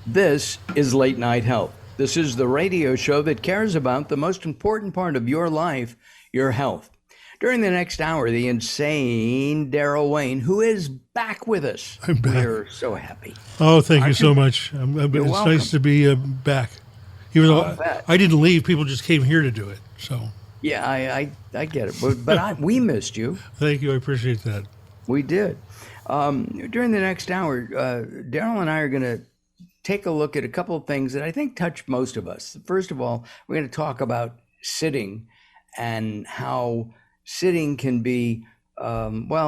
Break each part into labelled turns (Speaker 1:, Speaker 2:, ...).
Speaker 1: This is Late Night Health. This is the radio show that cares about the most important part of your life, your health. During the next hour, the insane Daryl Wayne, who is back with us.
Speaker 2: I'm back.
Speaker 1: We're so happy.
Speaker 2: Oh, thank you
Speaker 1: Aren't
Speaker 2: so
Speaker 1: you?
Speaker 2: much. It's
Speaker 1: welcome.
Speaker 2: nice to be back. Even though
Speaker 1: I'll bet.
Speaker 2: I didn't leave, people just came here to do it. So
Speaker 1: Yeah, I get it. But we missed you.
Speaker 2: thank you. I appreciate that.
Speaker 1: We did. During the next hour, Daryl and I are going to take a look at a couple of things that I think touch most of us. First of all, we're going to talk about sitting and how sitting can be,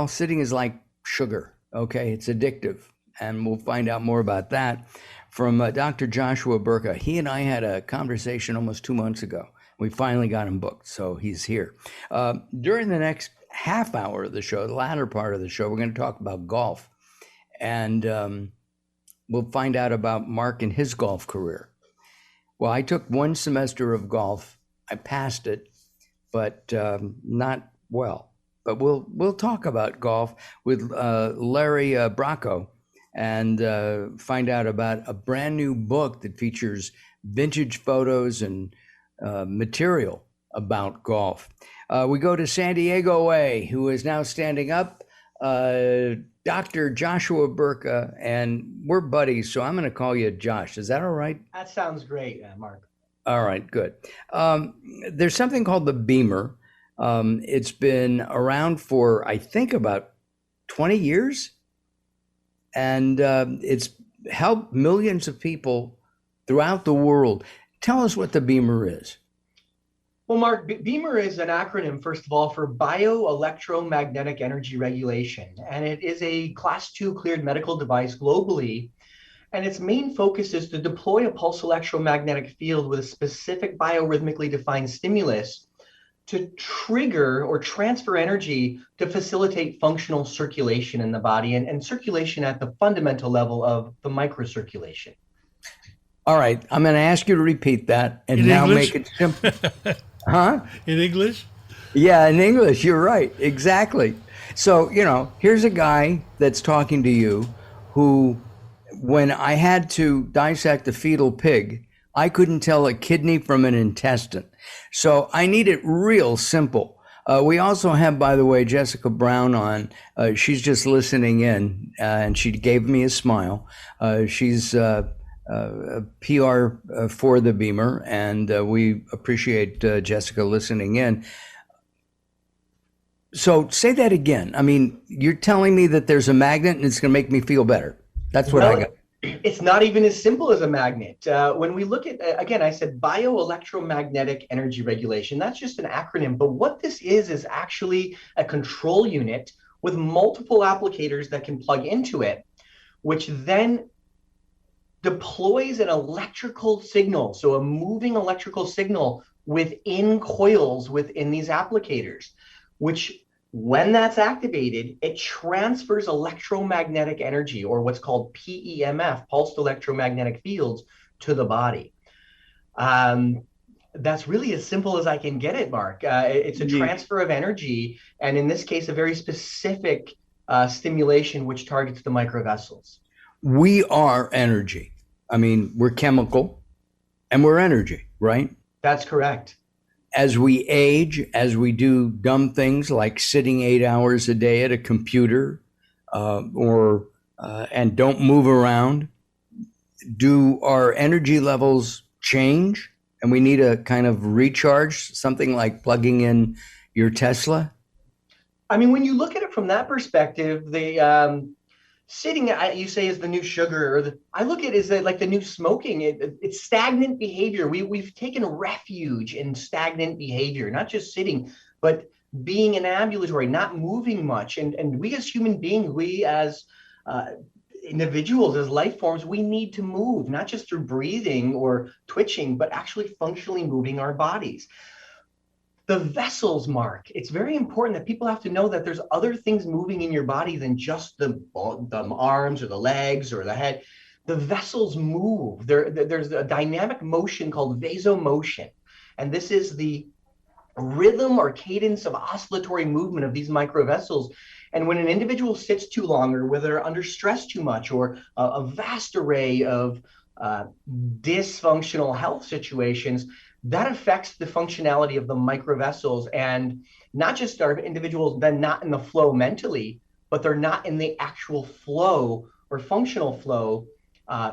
Speaker 1: sitting is like sugar, okay? It's addictive. And we'll find out more about that from Dr. Joshua-Berka. He and I had a conversation almost 2 months ago. We finally got him booked, so he's here. During the next half hour of the show, the latter part of the show, we're going to talk about golf. And we'll find out about Mark and his golf career. Well, I took one semester of golf. I passed it, but not well. But we'll talk about golf with Larry Bracco and find out about a brand new book that features vintage photos and material about golf. We go to San Diego Way, who is now standing up. Dr. Joshua-Berka, and we're buddies, so I'm going to call you Josh. Is that all right?
Speaker 3: That sounds great, Mark.
Speaker 1: All right, good. There's something called the BEMER. It's been around for, I think, about 20 years, and it's helped millions of people throughout the world. Tell us what the BEMER is.
Speaker 3: Well, Mark, BEMER is an acronym, first of all, for Bioelectromagnetic Energy Regulation, and it is a Class II cleared medical device globally, and its main focus is to deploy a pulse electromagnetic field with a specific biorhythmically defined stimulus to trigger or transfer energy to facilitate functional circulation in the body and circulation at the fundamental level of the microcirculation.
Speaker 1: All right, I'm going to ask you to repeat that and
Speaker 2: In
Speaker 1: now
Speaker 2: English?
Speaker 1: make it simple. Huh?
Speaker 2: In English?
Speaker 1: Yeah, in English, you're right. Exactly. So, here's a guy that's talking to you who, when I had to dissect a fetal pig, I couldn't tell a kidney from an intestine. So I need it real simple. We also have, by the way, Jessica Brown on. She's just listening in, and she gave me a smile. She's PR for the BEMER, and we appreciate Jessica listening in. So say that again. I mean, you're telling me that there's a magnet and it's going to make me feel better. That's what I got.
Speaker 3: It's not even as simple as a magnet. When we look at, again, I said bioelectromagnetic energy regulation. That's just an acronym. But what this is actually a control unit with multiple applicators that can plug into it, which then deploys an electrical signal, so a moving electrical signal within coils within these applicators, which when that's activated, it transfers electromagnetic energy, or what's called PEMF, pulsed electromagnetic fields, to the body. That's really as simple as I can get it, Mark. It's a transfer of energy, and in this case, a very specific stimulation which targets the microvessels.
Speaker 1: We are energy. I mean, we're chemical and we're energy, right?
Speaker 3: That's correct.
Speaker 1: As we age, as we do dumb things like sitting 8 hours a day at a computer and don't move around, do our energy levels change and we need a kind of recharge, something like plugging in your Tesla?
Speaker 3: I mean, when you look at it from that perspective, the sitting, you say, is the new sugar, or I look at it as like the new smoking. It's stagnant behavior. We've taken refuge in stagnant behavior, not just sitting, but being an ambulatory, not moving much. And we as human beings, we as individuals, as life forms, we need to move, not just through breathing or twitching, but actually functionally moving our bodies. The vessels, Mark, it's very important that people have to know that there's other things moving in your body than just the arms or the legs or the head. The vessels move. There's a dynamic motion called vasomotion. And this is the rhythm or cadence of oscillatory movement of these microvessels. And when an individual sits too long, or whether they're under stress too much, or a vast array of dysfunctional health situations, that affects the functionality of the microvessels, and not just are individuals then not in the flow mentally, but they're not in the actual flow or functional flow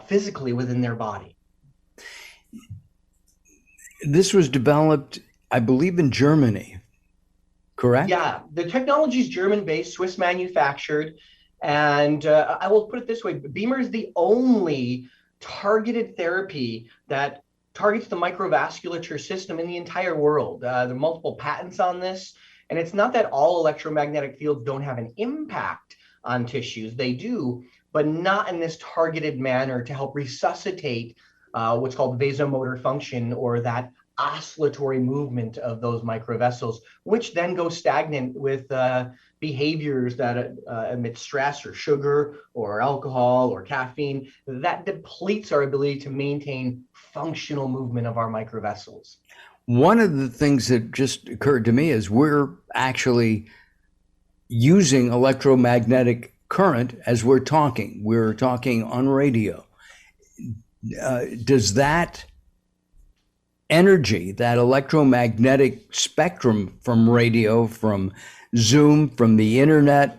Speaker 3: physically within their body.
Speaker 1: This was developed, I believe, in Germany, correct?
Speaker 3: Yeah, the technology is German-based, Swiss manufactured, and I will put it this way: BEMER is the only targeted therapy that targets the microvasculature system in the entire world. There are multiple patents on this, and it's not that all electromagnetic fields don't have an impact on tissues. They do, but not in this targeted manner to help resuscitate what's called vasomotor function, or that oscillatory movement of those microvessels, which then go stagnant with behaviors that emit stress or sugar or alcohol or caffeine. That depletes our ability to maintain functional movement of our microvessels.
Speaker 1: One of the things that just occurred to me is we're actually using electromagnetic current as we're talking. We're talking on radio. Does that energy, that electromagnetic spectrum from radio, from Zoom, from the internet,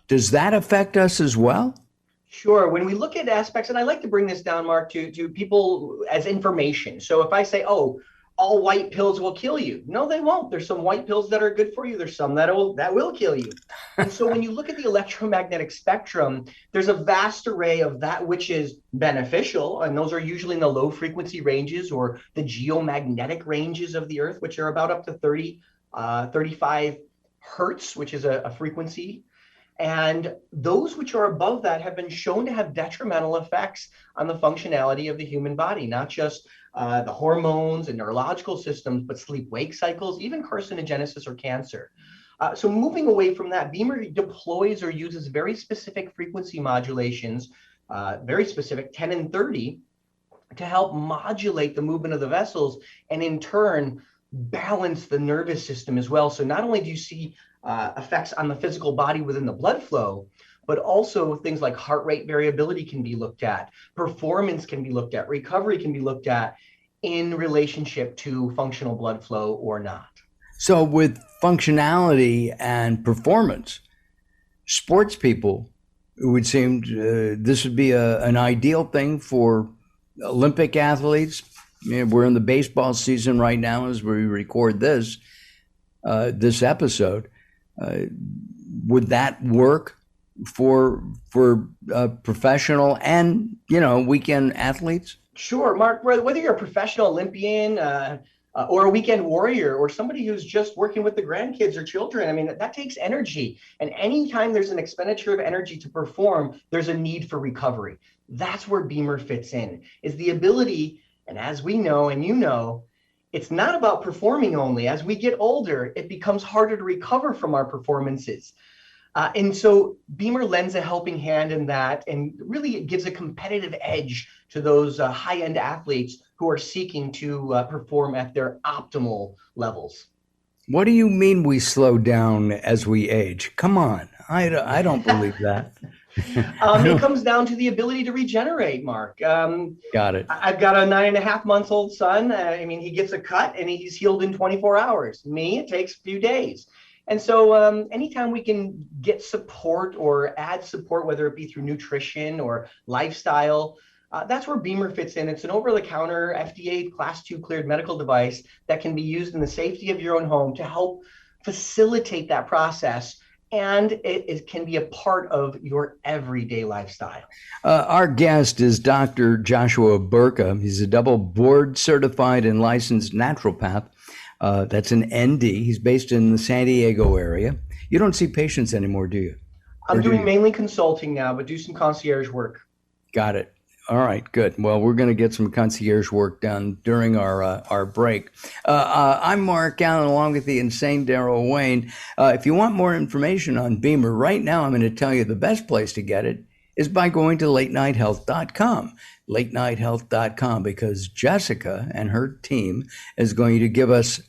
Speaker 1: does that affect us as well?
Speaker 3: Sure. When we look at aspects, and I like to bring this down, Mark, to people as information. So if I say, oh, all white pills will kill you. No, they won't. There's some white pills that are good for you. There's some that will kill you. And so when you look at the electromagnetic spectrum, there's a vast array of that which is beneficial, and those are usually in the low frequency ranges or the geomagnetic ranges of the Earth, which are about up to 35 hertz, which is a frequency. And those which are above that have been shown to have detrimental effects on the functionality of the human body, not just the hormones and neurological systems, but sleep-wake cycles, even carcinogenesis or cancer. So moving away from that, BEMER deploys or uses very specific frequency modulations, very specific, 10 and 30, to help modulate the movement of the vessels, and in turn, balance the nervous system as well. So not only do you see effects on the physical body within the blood flow, but also things like heart rate variability can be looked at, performance can be looked at, recovery can be looked at in relationship to functional blood flow or not.
Speaker 1: So with functionality and performance, sports people, it would seem this would be an ideal thing for Olympic athletes. We're in the baseball season right now as we record this episode. Would that work for professional and weekend athletes?
Speaker 3: Sure, Mark. Whether you're a professional Olympian or a weekend warrior, or somebody who's just working with the grandkids or children, I mean, that takes energy. And anytime there's an expenditure of energy to perform, there's a need for recovery. That's where BEMER fits in, is the ability. And as we know, and you know, it's not about performing only. As we get older, it becomes harder to recover from our performances. And so BEMER lends a helping hand in that, and really it gives a competitive edge to those high-end athletes who are seeking to perform at their optimal levels.
Speaker 1: What do you mean we slow down as we age? Come on, I don't believe that.
Speaker 3: It comes down to the ability to regenerate, Mark.
Speaker 1: Got it.
Speaker 3: I've got a 9.5-month-old son. I mean, he gets a cut and he's healed in 24 hours. Me, it takes a few days. And so anytime we can get support or add support, whether it be through nutrition or lifestyle, that's where BEMER fits in. It's an over-the-counter FDA Class II cleared medical device that can be used in the safety of your own home to help facilitate that process. And it can be a part of your everyday lifestyle.
Speaker 1: Our guest is Dr. Joshua-Berka. He's a double board certified and licensed naturopath. That's an ND. He's based in the San Diego area. You don't see patients anymore, do you?
Speaker 3: I'm doing mainly consulting now, but do some concierge work.
Speaker 1: Got it. All right, good. Well, we're going to get some concierge work done during our break. I'm Mark Alyn, along with the insane Daryl Wayne. If you want more information on BEMER, right now I'm going to tell you the best place to get it is by going to latenighthealth.com. latenighthealth.com, because Jessica and her team is going to give us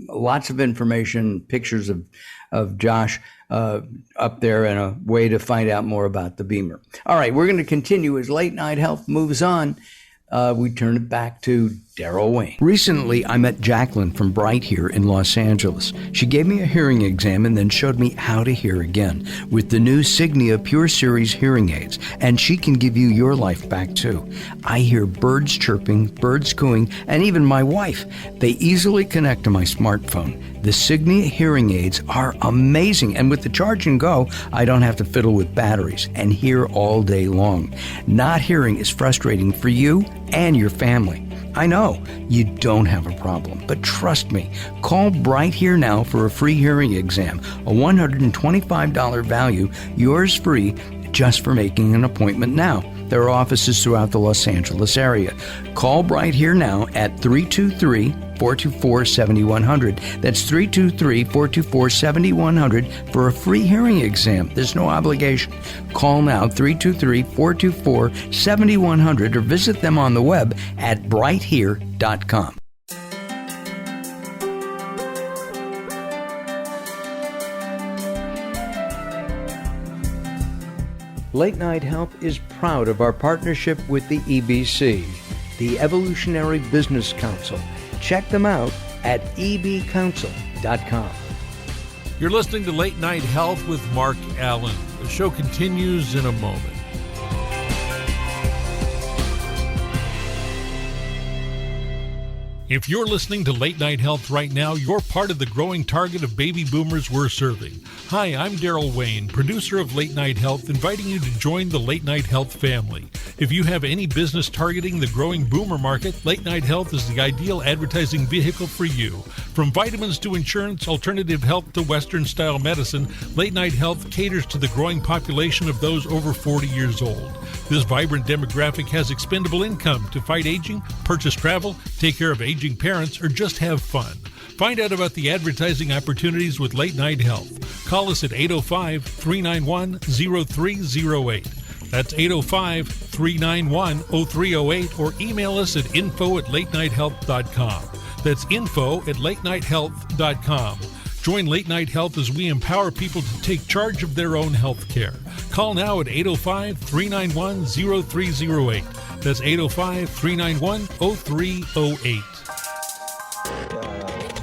Speaker 1: lots of information, pictures of Josh up there, and a way to find out more about the BEMER. All right, we're going to continue as Late Night Health moves on. we turn it back to Daryl Wayne. Recently, I met Jacqueline from Bright here in Los Angeles. She gave me a hearing exam and then showed me how to hear again with the new Signia Pure Series hearing aids, and she can give you your life back too. I hear birds chirping, birds cooing, and even my wife. They easily connect to my smartphone. The Signia hearing aids are amazing, and with the charge and go, I don't have to fiddle with batteries and hear all day long. Not hearing is frustrating for you and your family. I know you don't have a problem, but trust me, call Bright Here now for a free hearing exam, a $125 value, yours free, just for making an appointment now. There are offices throughout the Los Angeles area. Call Bright Here now at 323-424-7100. That's 323-424-7100 for a free hearing exam. There's no obligation. Call now, 323-424-7100, or visit them on the web at brighthere.com. Late Night Health is proud of our partnership with the EBC, the Evolutionary Business Council. Check them out at ebcouncil.com.
Speaker 4: You're listening to Late Night Health with Mark Alyn. The show continues in a moment. If you're listening to Late Night Health right now, you're part of the growing target of baby boomers we're serving. Hi, I'm Daryl Wayne, producer of Late Night Health, inviting you to join the Late Night Health family. If you have any business targeting the growing boomer market, Late Night Health is the ideal advertising vehicle for you. From vitamins to insurance, alternative health to Western-style medicine, Late Night Health caters to the growing population of those over 40 years old. This vibrant demographic has expendable income to fight aging, purchase travel, take care of aging parents, or just have fun. Find out about the advertising opportunities with Late Night Health. Call us at 805-391-0308. That's 805-391-0308, or email us at info@latenighthealth.com. That's info@latenighthealth.com. Join Late Night Health as we empower people to take charge of their own health care. Call now at 805-391-0308. That's 805-391-0308.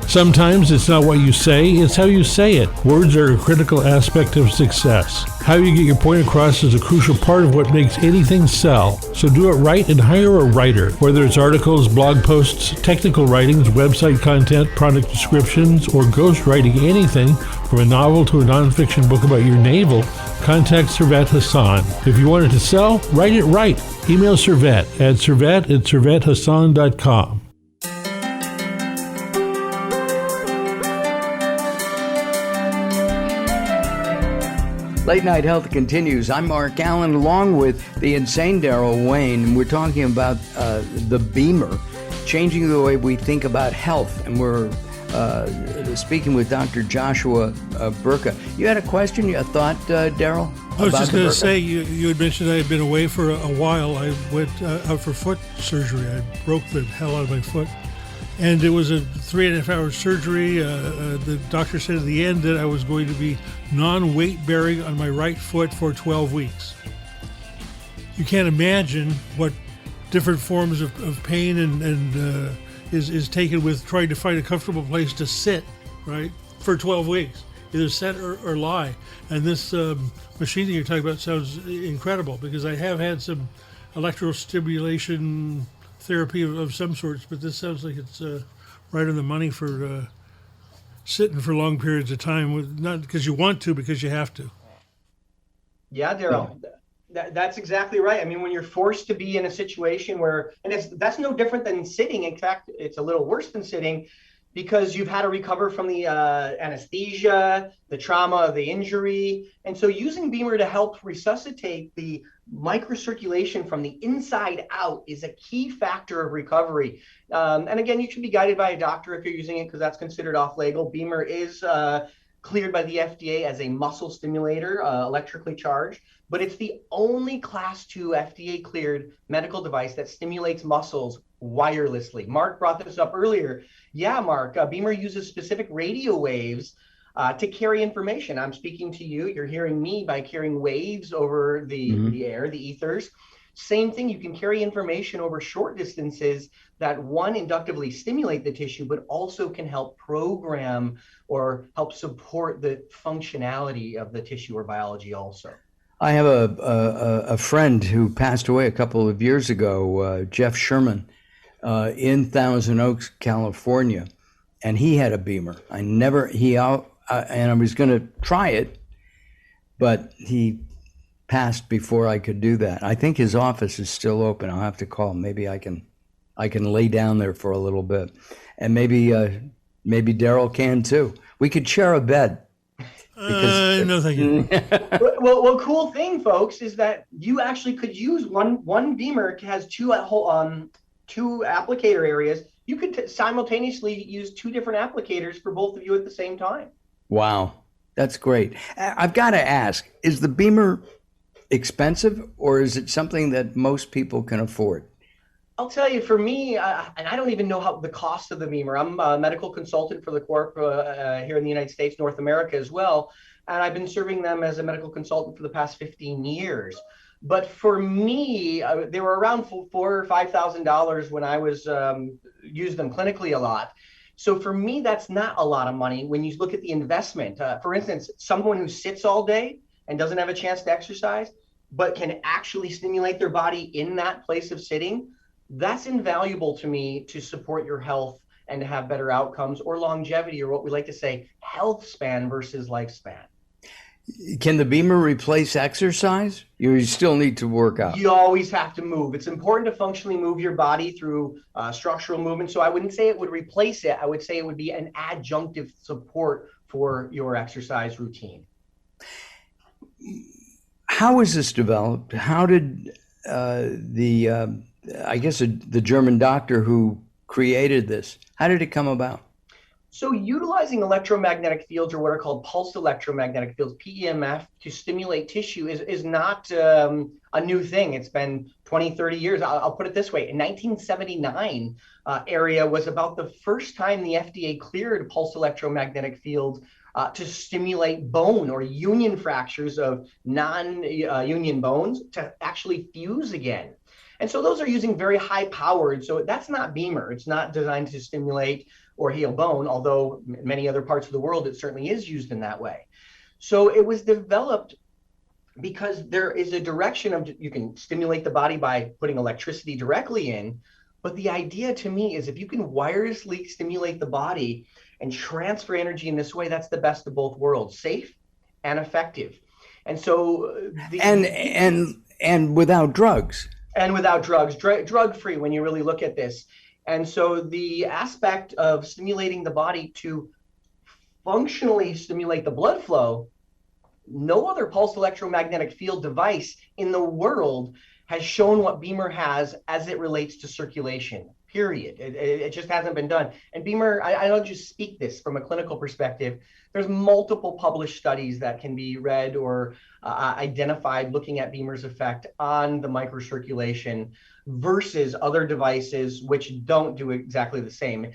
Speaker 2: Sometimes it's not what you say, it's how you say it. Words are a critical aspect of success. How you get your point across is a crucial part of what makes anything sell. So do it right and hire a writer. Whether it's articles, blog posts, technical writings, website content, product descriptions, or ghostwriting anything from a novel to a nonfiction book about your navel, contact Servet Hassan. If you want it to sell, write it right. Email Servet at servet@servethassan.com.
Speaker 1: Late Night Health continues. I'm Mark Alyn, along with the insane Daryl Wayne, and we're talking about the BEMER, changing the way we think about health. And we're speaking with Dr. Joshua Berka. You had a question, a thought, Daryl?
Speaker 2: I was just going to say, you had mentioned I had been away for a while. I went out for foot surgery. I broke the hell out of my foot. And it was a 3.5-hour surgery. The doctor said at the end that I was going to be non-weight bearing on my right foot for 12 weeks. You can't imagine what different forms of pain and is taken with trying to find a comfortable place to sit, right, for 12 weeks, either sit or lie. And this machine that you're talking about sounds incredible, because I have had some electrostimulation therapy of some sorts, but this sounds like it's right on the money for sitting for long periods of time, not because you want to, because you have to.
Speaker 3: Yeah, Daryl, that's exactly right. I mean, when you're forced to be in a situation where, and that's no different than sitting. In fact, it's a little worse than sitting, because you've had to recover from the anesthesia, the trauma of the injury. And so using BEMER to help resuscitate the microcirculation from the inside out is a key factor of recovery. And again, you should be guided by a doctor if you're using it, because that's considered off-label. BEMER is cleared by the FDA as a muscle stimulator, electrically charged, but it's the only Class II FDA cleared medical device that stimulates muscles wirelessly. Mark brought this up earlier. Yeah, Mark, BEMER uses specific radio waves to carry information. I'm speaking to you. You're hearing me by carrying waves over the air, the ethers. Same thing, you can carry information over short distances that one, inductively stimulate the tissue, but also can help program or help support the functionality of the tissue or biology also.
Speaker 1: I have a friend who passed away a couple of years ago, Jeff Sherman, in Thousand Oaks, California, and he had a BEMER. And I was going to try it, but he passed before I could do that. I think his office is still open. I'll have to call. Maybe I can lay down there for a little bit, and maybe Daryl can too. We could share a bed.
Speaker 2: No, thank you.
Speaker 3: Well, cool thing, folks, is that you actually could use one BEMER has two applicator areas. You could simultaneously use two different applicators for both of you at the same time.
Speaker 1: Wow, that's great. I've got to ask, is the BEMER expensive, or is it something that most people can afford?
Speaker 3: I'll tell you, for me, and I don't even know how the cost of the BEMER. I'm a medical consultant for the Corp here in the United States, North America as well, and I've been serving them as a medical consultant for the past 15 years. But for me, they were around $4,000 or $5,000 when I was used them clinically a lot. So for me, that's not a lot of money when you look at the investment. For instance, someone who sits all day and doesn't have a chance to exercise, but can actually stimulate their body in that place of sitting, that's invaluable to me to support your health and to have better outcomes or longevity, or what we like to say, health span versus lifespan.
Speaker 1: Can the BEMER replace exercise? You still need to work out.
Speaker 3: You always have to move. It's important to functionally move your body through structural movement. So I wouldn't say it would replace it. I would say it would be an adjunctive support for your exercise routine.
Speaker 1: How was this developed? How did I guess the German doctor who created this, how did it come about?
Speaker 3: So utilizing electromagnetic fields, or what are called pulsed electromagnetic fields, PEMF, to stimulate tissue is not a new thing. It's been 20, 30 years. I'll put it this way. In 1979 area was about the first time the FDA cleared pulsed electromagnetic fields to stimulate bone or union fractures of non-union bones to actually fuse again. And so those are using very high powered. So that's not BEMER. It's not designed to stimulate or heal bone, although in many other parts of the world, it certainly is used in that way. So it was developed because there is a direction of, you can stimulate the body by putting electricity directly in. But the idea to me is if you can wirelessly stimulate the body and transfer energy in this way, that's the best of both worlds, safe and effective. And so
Speaker 1: and without drugs.
Speaker 3: And without drugs, drug-free when you really look at this. And so the aspect of stimulating the body to functionally stimulate the blood flow, no other pulsed electromagnetic field device in the world has shown what BEMER has as it relates to circulation, period. It just hasn't been done. And BEMER, I don't just speak this from a clinical perspective. There's multiple published studies that can be read or identified looking at BEMER's effect on the microcirculation versus other devices which don't do exactly the same.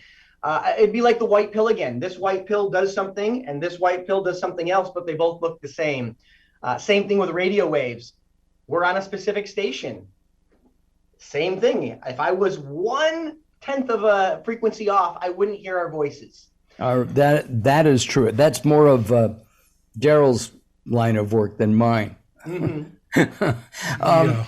Speaker 3: It'd be like the white pill again. This white pill does something and this white pill does something else, but they both look the same. Same thing with radio waves. We're on a specific station. Same thing. If I was 1/10 of a frequency off, I wouldn't hear our voices.
Speaker 1: That is true. That's more of Daryl's line of work than mine.
Speaker 2: Yeah.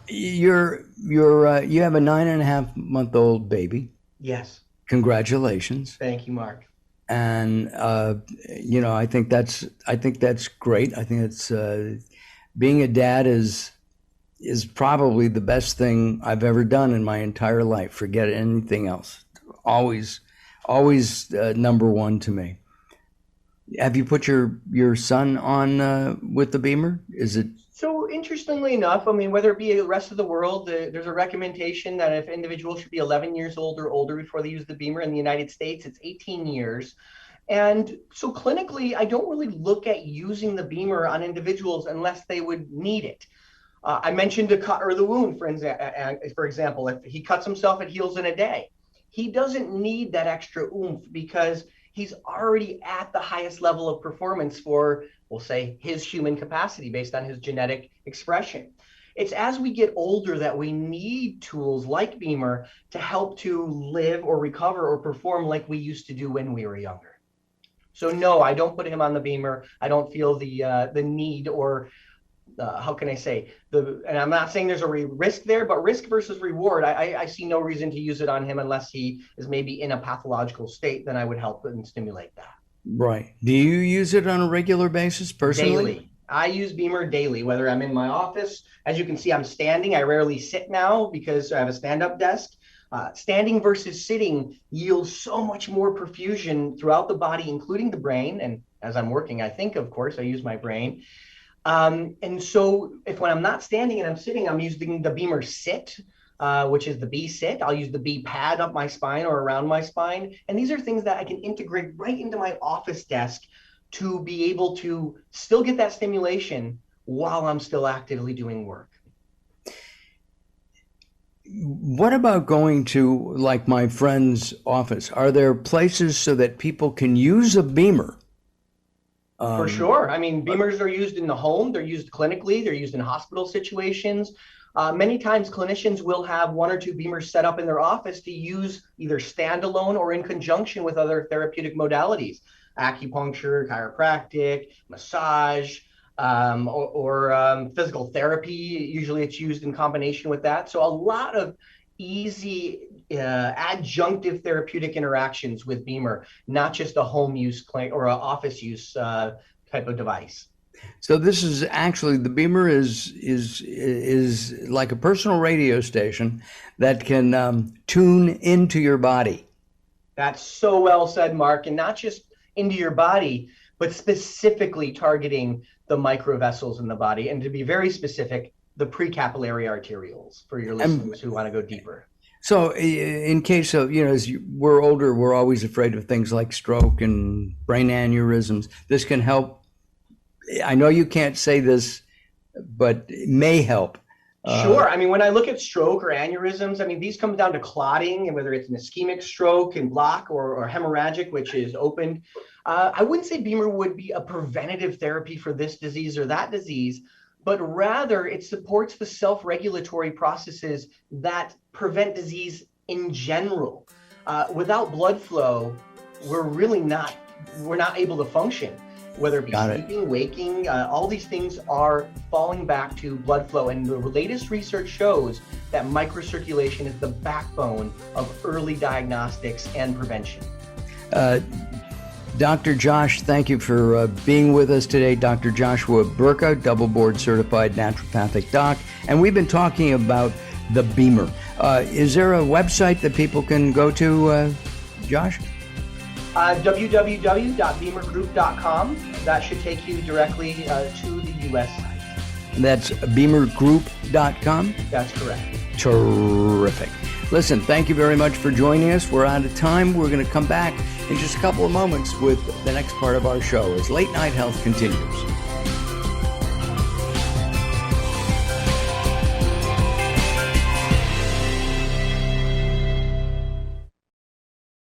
Speaker 1: You have a 9.5-month-old baby.
Speaker 3: Yes.
Speaker 1: Congratulations.
Speaker 3: Thank you, Mark.
Speaker 1: And I think that's great. I think it's being a dad is probably the best thing I've ever done in my entire life. Forget anything else. Always number one to me. Have you put your son on with the BEMER? Is it?
Speaker 3: So interestingly enough, I mean, whether it be the rest of the world, there's a recommendation that if individuals should be 11 years old or older before they use the BEMER. In the United States, it's 18 years. And so clinically, I don't really look at using the BEMER on individuals unless they would need it. I mentioned a cut or the wound, for example. If he cuts himself, it heals in a day. He doesn't need that extra oomph because he's already at the highest level of performance for, we'll say, his human capacity based on his genetic expression. it's as we get older that we need tools like BEMER to help to live or recover or perform like we used to do when we were younger. So no, I don't put him on the BEMER. I don't feel the need or how can I say, and I'm not saying there's a risk there, but risk versus reward, I see no reason to use it on him unless he is maybe in a pathological state. Then I would help and stimulate that.
Speaker 1: Right. Do you use it on a regular basis personally?
Speaker 3: Daily. I use BEMER daily, whether I'm in my office. As you can see, I'm standing. I rarely sit now because I have a stand-up desk. Standing versus sitting yields so much more perfusion throughout the body, including the brain. And as I'm working, I think, of course, I use my brain. And so when I'm not standing and I'm sitting, I'm using the BEMER sit, which is the B sit. I'll use the B pad up my spine or around my spine. And these are things that I can integrate right into my office desk to be able to still get that stimulation while I'm still actively doing work.
Speaker 1: What about going to, like, my friend's office? Are there places so that people can use a BEMER?
Speaker 3: For sure. I mean, BEMERs are used in the home. They're used clinically. They're used in hospital situations. Many times clinicians will have one or two BEMERs set up in their office to use either standalone or in conjunction with other therapeutic modalities, acupuncture, chiropractic, massage, or physical therapy. Usually it's used in combination with that. So a lot of easy adjunctive therapeutic interactions with BEMER, not just a home use or an office use type of device.
Speaker 1: So this is actually, the BEMER is like a personal radio station that can tune into your body.
Speaker 3: That's so well said, Mark, and not just into your body, but specifically targeting the microvessels in the body, and to be very specific, the precapillary arterioles for your listeners who want to go deeper.
Speaker 1: So in case of, as we're older, we're always afraid of things like stroke and brain aneurysms. This can help. I know you can't say this, but it may help.
Speaker 3: Sure. I mean, when I look at stroke or aneurysms, I mean, these come down to clotting, and whether it's an ischemic stroke and block or hemorrhagic, which is opened. I wouldn't say BEMER would be a preventative therapy for this disease or that disease, but rather it supports the self-regulatory processes that prevent disease in general. Without blood flow, we're not able to function. Whether it be sleeping, waking, all these things are falling back to blood flow. And the latest research shows that microcirculation is the backbone of early diagnostics and prevention.
Speaker 1: Dr. Josh, thank you for being with us today. Dr. Joshua Berka, double board certified naturopathic doc. And we've been talking about the BEMER. Is there a website that people can go to, Josh?
Speaker 3: www.bemergroup.com. That should take you directly to the U.S. site.
Speaker 1: That's bemergroup.com?
Speaker 3: That's correct.
Speaker 1: Terrific. Listen, thank you very much for joining us. We're out of time. We're going to come back in just a couple of moments with the next part of our show as Late Night Health continues.